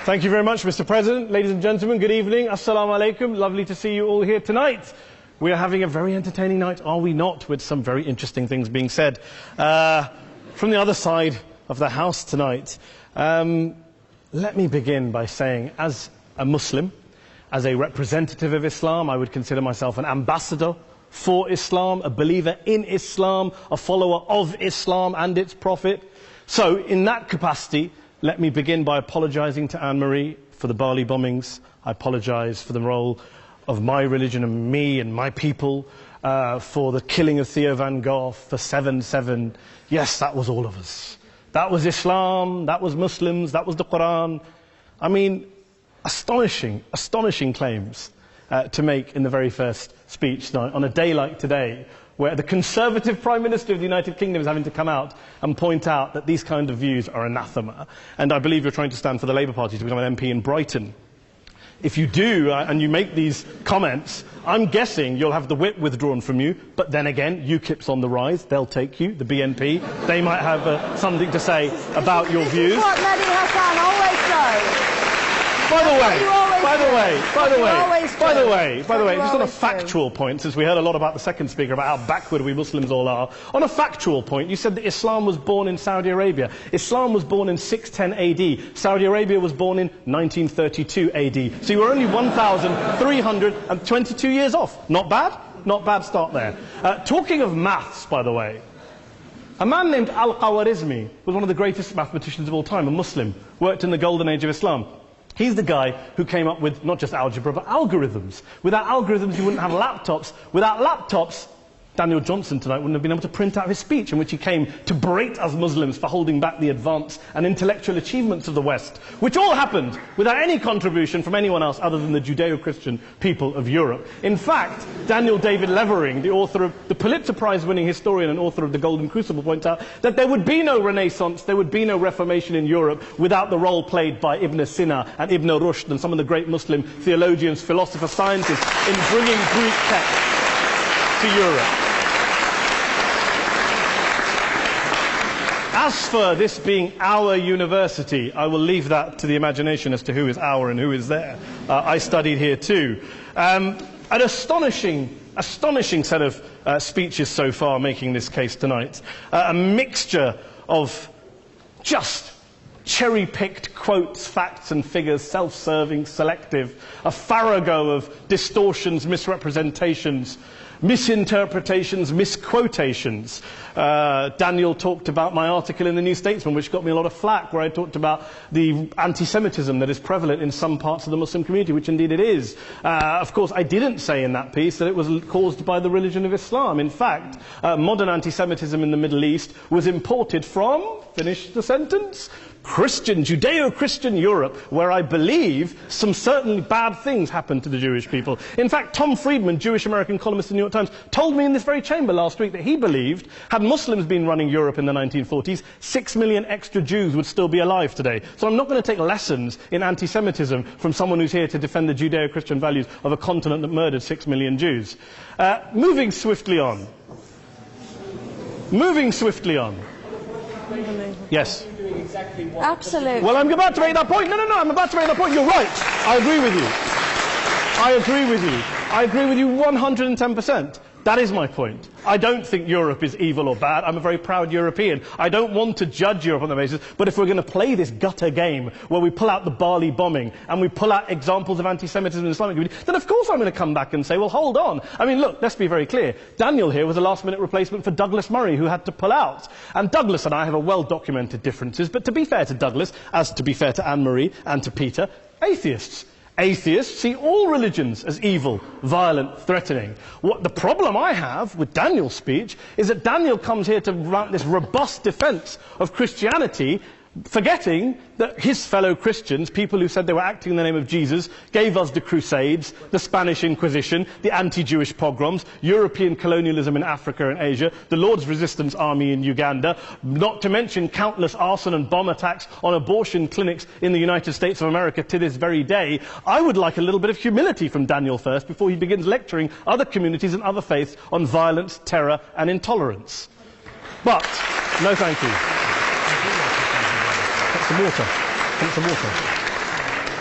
Thank you very much, Mr. President. Ladies and gentlemen, good evening. Assalamu alaikum. Lovely to see you all here tonight. We are having a very entertaining night, are we not, with some very interesting things being said from the other side of the house tonight. Let me begin by saying, as a Muslim, as a representative of Islam, I would consider myself an ambassador for Islam, a believer in Islam, a follower of Islam and its Prophet. So, in that capacity, let me begin by apologizing to Anne-Marie for the Bali bombings. I apologize for the role of my religion and me and my people, for the killing of Theo van Gogh, for 7/7. Yes, that was all of us. That was Islam, that was Muslims, that was the Quran. I mean, astonishing claims to make in the very first speech tonight, on a day like today, where the Conservative Prime Minister of the United Kingdom is having to come out and point out that these kind of views are anathema. And I believe you're trying to stand for the Labour Party to become an MP in Brighton. If you do, and you make these comments, I'm guessing you'll have the whip withdrawn from you, but then again, UKIP's on the rise, they'll take you, the BNP, they might have something to say about your views. What Mehdi Hasan always does. By the way, just on a factual point, since we heard a lot about the second speaker, about how backward we Muslims all are, on a factual point, you said that Islam was born in Saudi Arabia. Islam was born in 610 AD. Saudi Arabia was born in 1932 AD. So you were only 1,322 years off. Not bad? Not bad start there. Talking of maths, by the way, a man named Al-Khwarizmi was one of the greatest mathematicians of all time, a Muslim, worked in the golden age of Islam. He's the guy who came up with not just algebra, but algorithms. Without algorithms, you wouldn't have laptops. Without laptops, Daniel Johnson tonight wouldn't have been able to print out his speech in which he came to berate us Muslims for holding back the advance and intellectual achievements of the West, which all happened without any contribution from anyone else other than the Judeo-Christian people of Europe. In fact, Daniel David Levering, the author of the Pulitzer Prize-winning historian and author of The Golden Crucible, points out that there would be no Renaissance, there would be no Reformation in Europe without the role played by Ibn Sina and Ibn Rushd and some of the great Muslim theologians, philosophers, scientists in bringing Greek texts to Europe. As for this being our university, I will leave that to the imagination as to who is our and who is there. I studied here too. An astonishing set of speeches so far making this case tonight. A mixture of just cherry-picked quotes, facts and figures, self-serving, selective, a farrago of distortions, misrepresentations, misinterpretations, misquotations. Daniel talked about my article in the New Statesman, which got me a lot of flack, where I talked about the anti-Semitism that is prevalent in some parts of the Muslim community, which indeed it is. Of course, I didn't say in that piece that it was caused by the religion of Islam. In fact, modern anti-Semitism in the Middle East was imported from, finish the sentence, Christian, Judeo-Christian Europe, where I believe some certainly bad things happened to the Jewish people. In fact, Tom Friedman, Jewish-American columnist in the New York Times, told me in this very chamber last week that he believed, had Muslims been running Europe in the 1940s, 6 million extra Jews would still be alive today. So I'm not going to take lessons in anti-Semitism from someone who's here to defend the Judeo-Christian values of a continent that murdered 6 million Jews. Moving swiftly on. Yes. Absolutely. Well, I'm about to make that point. No, I'm about to make that point. You're right. I agree with you 110%. That is my point. I don't think Europe is evil or bad. I'm a very proud European. I don't want to judge Europe on the basis, but if we're going to play this gutter game where we pull out the Bali bombing and we pull out examples of anti-Semitism in the Islamic community, then of course I'm going to come back and say, well, hold on. I mean, look, let's be very clear. Daniel here was a last-minute replacement for Douglas Murray, who had to pull out. And Douglas and I have a well-documented differences, but to be fair to Douglas, as to be fair to Anne-Marie and to Peter, atheists. Atheists see all religions as evil, violent, threatening. What the problem I have with Daniel's speech is that Daniel comes here to mount this robust defense of Christianity, forgetting that his fellow Christians, people who said they were acting in the name of Jesus, gave us the Crusades, the Spanish Inquisition, the anti-Jewish pogroms, European colonialism in Africa and Asia, the Lord's Resistance Army in Uganda, not to mention countless arson and bomb attacks on abortion clinics in the United States of America to this very day. I would like a little bit of humility from Daniel first before he begins lecturing other communities and other faiths on violence, terror and intolerance. But, no thank you. Some water.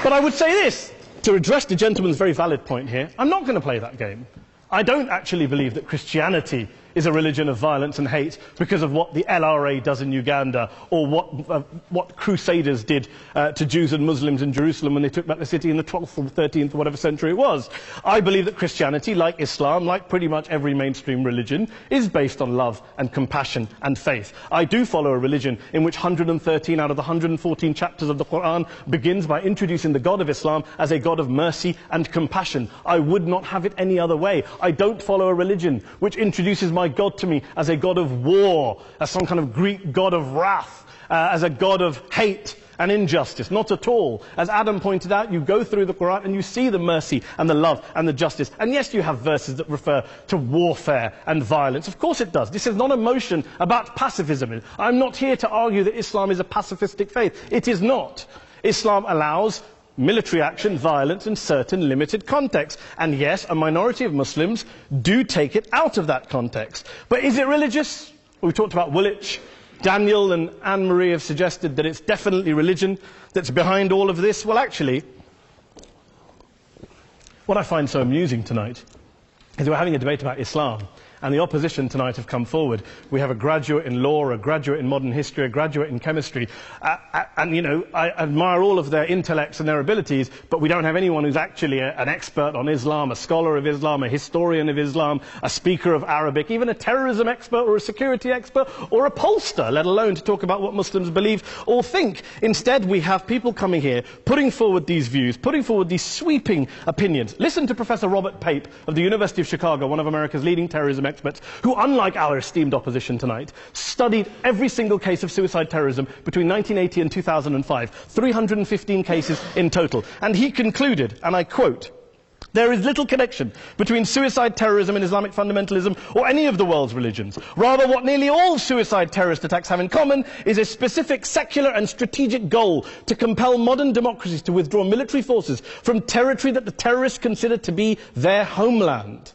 But I would say this, to address the gentleman's very valid point here, I'm not going to play that game. I don't actually believe that Christianity is a religion of violence and hate because of what the LRA does in Uganda or what Crusaders did to Jews and Muslims in Jerusalem when they took back the city in the 12th or 13th or whatever century it was. I believe that Christianity, like Islam, like pretty much every mainstream religion, is based on love and compassion and faith. I do follow a religion in which 113 out of the 114 chapters of the Quran begins by introducing the God of Islam as a God of mercy and compassion. I would not have it any other way. I don't follow a religion which introduces my God to me as a God of war, as some kind of Greek God of wrath, as a God of hate and injustice. Not at all. As Adam pointed out, you go through the Quran and you see the mercy and the love and the justice. And yes, you have verses that refer to warfare and violence. Of course it does. This is not a motion about pacifism. I'm not here to argue that Islam is a pacifistic faith. It is not. Islam allows military action, violence in certain limited contexts. And yes, a minority of Muslims do take it out of that context. But is it religious? We talked about Woolwich. Daniel and Anne-Marie have suggested that it's definitely religion that's behind all of this. Well, actually, what I find so amusing tonight is we're having a debate about Islam. And the opposition tonight have come forward. We have a graduate in law, a graduate in modern history, a graduate in chemistry. And, you know, I admire all of their intellects and their abilities, but we don't have anyone who's actually an expert on Islam, a scholar of Islam, a historian of Islam, a speaker of Arabic, even a terrorism expert or a security expert or a pollster, let alone to talk about what Muslims believe or think. Instead, we have people coming here, putting forward these views, putting forward these sweeping opinions. Listen to Professor Robert Pape of the University of Chicago, one of America's leading terrorism experts, who, unlike our esteemed opposition tonight, studied every single case of suicide terrorism between 1980 and 2005, 315 cases in total. And he concluded, and I quote, "There is little connection between suicide terrorism and Islamic fundamentalism or any of the world's religions. Rather, what nearly all suicide terrorist attacks have in common is a specific secular and strategic goal to compel modern democracies to withdraw military forces from territory that the terrorists consider to be their homeland."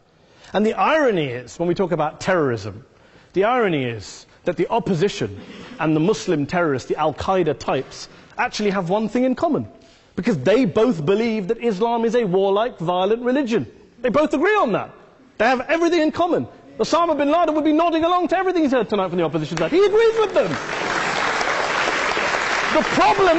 And the irony is, when we talk about terrorism, the irony is that the opposition and the Muslim terrorists, the Al-Qaeda types, actually have one thing in common. Because they both believe that Islam is a warlike, violent religion. They both agree on that. They have everything in common. Osama bin Laden would be nodding along to everything he's heard tonight from the opposition side. He agrees with them. The problem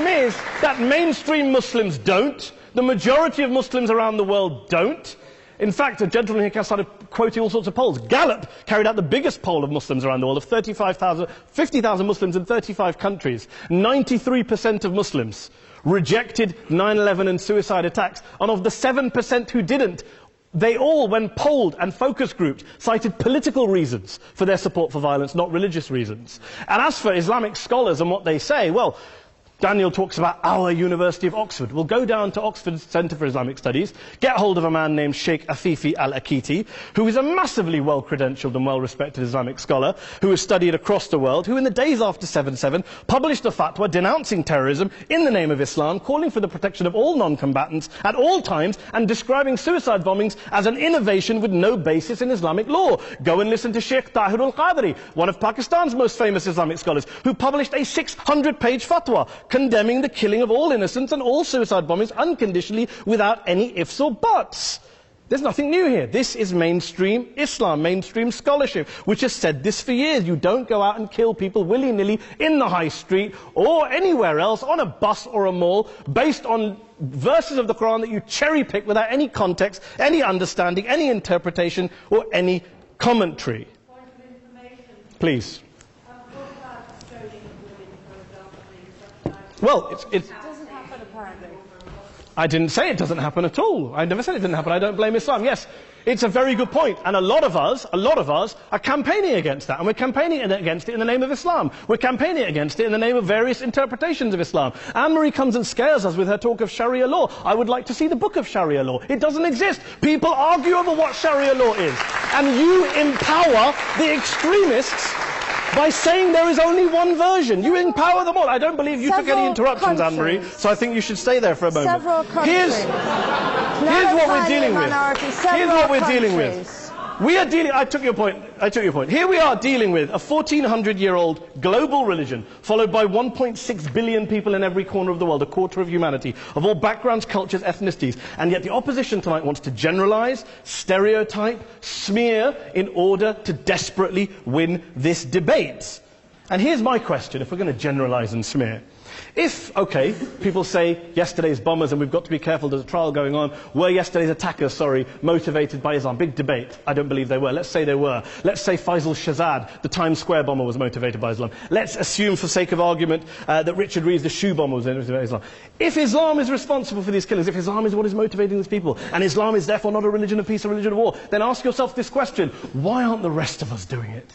is that mainstream Muslims don't. The majority of Muslims around the world don't. In fact, a gentleman here started quoting all sorts of polls. Gallup carried out the biggest poll of Muslims around the world, of 50,000 Muslims in 35 countries. 93% of Muslims rejected 9/11 and suicide attacks. And of the 7% who didn't, they all, when polled and focus grouped, cited political reasons for their support for violence, not religious reasons. And as for Islamic scholars and what they say, well, Daniel talks about our University of Oxford. We'll go down to Oxford Centre for Islamic Studies, get hold of a man named Sheikh Afifi Al-Akiti, who is a massively well-credentialed and well-respected Islamic scholar, who has studied across the world, who in the days after 7/7 published a fatwa denouncing terrorism in the name of Islam, calling for the protection of all non-combatants at all times, and describing suicide bombings as an innovation with no basis in Islamic law. Go and listen to Sheikh Tahir al-Qadri, one of Pakistan's most famous Islamic scholars, who published a 600-page fatwa condemning the killing of all innocents and all suicide bombings unconditionally without any ifs or buts. There's nothing new here. This is mainstream Islam, mainstream scholarship, which has said this for years. You don't go out and kill people willy-nilly in the high street or anywhere else, on a bus or a mall, based on verses of the Quran that you cherry-pick without any context, any understanding, any interpretation, or any commentary. Point of information. Please. What about stoning women, for example, in such Well, It doesn't happen, apparently. I didn't say it doesn't happen at all. I never said it didn't happen. I don't blame Islam. Yes, it's a very good point. And a lot of us are campaigning against that. And we're campaigning against it in the name of Islam. We're campaigning against it in the name of various interpretations of Islam. Anne-Marie comes and scares us with her talk of Sharia law. I would like to see the book of Sharia law. It doesn't exist. People argue over what Sharia law is. And you empower the extremists by saying there is only one version. You empower them all. I don't believe you took any interruptions, Anne-Marie, so I think you should stay there for a moment. Several countries. Here's what we're dealing with. Here's what we're dealing with. We are dealing, I took your point. Here we are dealing with a 1400-year-old global religion followed by 1.6 billion people in every corner of the world, a quarter of humanity, of all backgrounds, cultures, ethnicities. And yet the opposition tonight wants to generalize, stereotype, smear in order to desperately win this debate. And here's my question, if we're going to generalize and smear. If, okay, people say yesterday's bombers, and we've got to be careful, there's a trial going on, were yesterday's attackers, motivated by Islam? Big debate. I don't believe they were. Let's say they were. Let's say Faisal Shahzad, the Times Square bomber, was motivated by Islam. Let's assume, for sake of argument, that Richard Reeves, the shoe bomber, was motivated by Islam. If Islam is responsible for these killings, if Islam is what is motivating these people, and Islam is therefore not a religion of peace, a religion of war, then ask yourself this question: why aren't the rest of us doing it?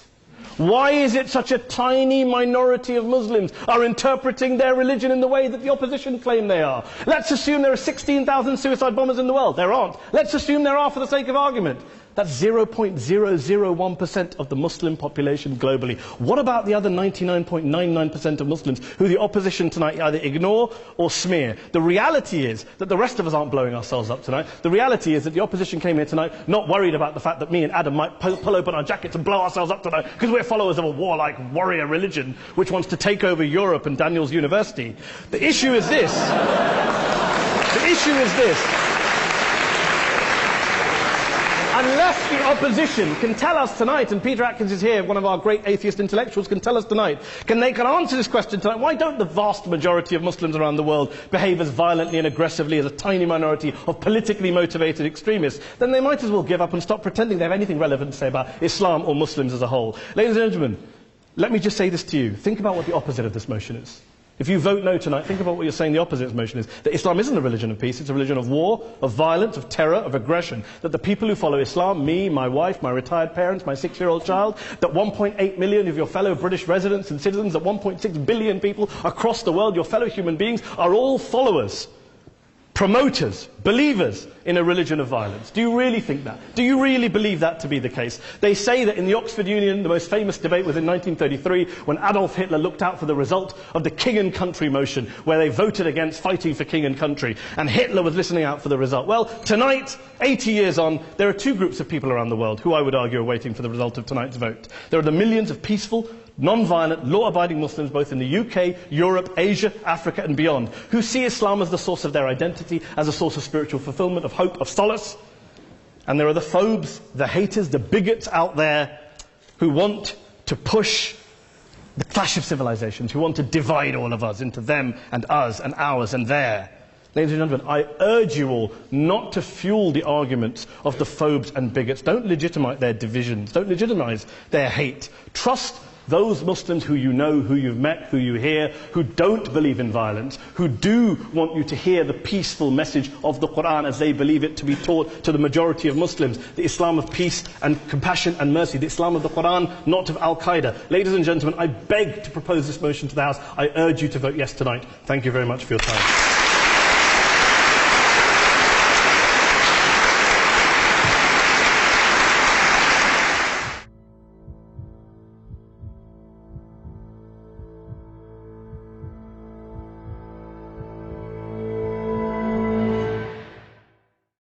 Why is it such a tiny minority of Muslims are interpreting their religion in the way that the opposition claim they are? Let's assume there are 16,000 suicide bombers in the world. There aren't. Let's assume there are for the sake of argument. That's 0.001% of the Muslim population globally. What about the other 99.99% of Muslims who the opposition tonight either ignore or smear? The reality is that the rest of us aren't blowing ourselves up tonight. The reality is that the opposition came here tonight not worried about the fact that me and Adam might pull open our jackets and blow ourselves up tonight because we're followers of a warlike warrior religion which wants to take over Europe and Daniel's university. The issue is this. The issue is this. Unless the opposition can tell us tonight, and Peter Atkins is here, one of our great atheist intellectuals, can tell us tonight, can answer this question tonight: why don't the vast majority of Muslims around the world behave as violently and aggressively as a tiny minority of politically motivated extremists? Then they might as well give up and stop pretending they have anything relevant to say about Islam or Muslims as a whole. Ladies and gentlemen, let me just say this to you. Think about what the opposite of this motion is. If you vote no tonight, think about what you're saying the opposite of this motion is. That Islam isn't a religion of peace, it's a religion of war, of violence, of terror, of aggression. That the people who follow Islam, me, my wife, my retired parents, my 6-year-old child, that 1.8 million of your fellow British residents and citizens, that 1.6 billion people across the world, your fellow human beings, are all followers, promoters, believers in a religion of violence. Do you really think that? Do you really believe that to be the case? They say that in the Oxford Union, the most famous debate was in 1933, when Adolf Hitler looked out for the result of the King and Country motion, where they voted against fighting for King and Country, and Hitler was listening out for the result. Well, tonight, 80 years on, there are two groups of people around the world who I would argue are waiting for the result of tonight's vote. There are the millions of peaceful, non-violent, law-abiding Muslims both in the UK, Europe, Asia, Africa and beyond, who see Islam as the source of their identity, as a source of spiritual fulfillment, of hope, of solace. And there are the phobes, the haters, the bigots out there who want to push the clash of civilizations, who want to divide all of us into them and us and ours and their. Ladies and gentlemen, I urge you all not to fuel the arguments of the phobes and bigots. Don't legitimize their divisions. Don't legitimize their hate. Trust those Muslims who you know, who you've met, who you hear, who don't believe in violence, who do want you to hear the peaceful message of the Quran as they believe it to be taught to the majority of Muslims, the Islam of peace and compassion and mercy, the Islam of the Quran, not of Al-Qaeda. Ladies and gentlemen, I beg to propose this motion to the House. I urge you to vote yes tonight. Thank you very much for your time.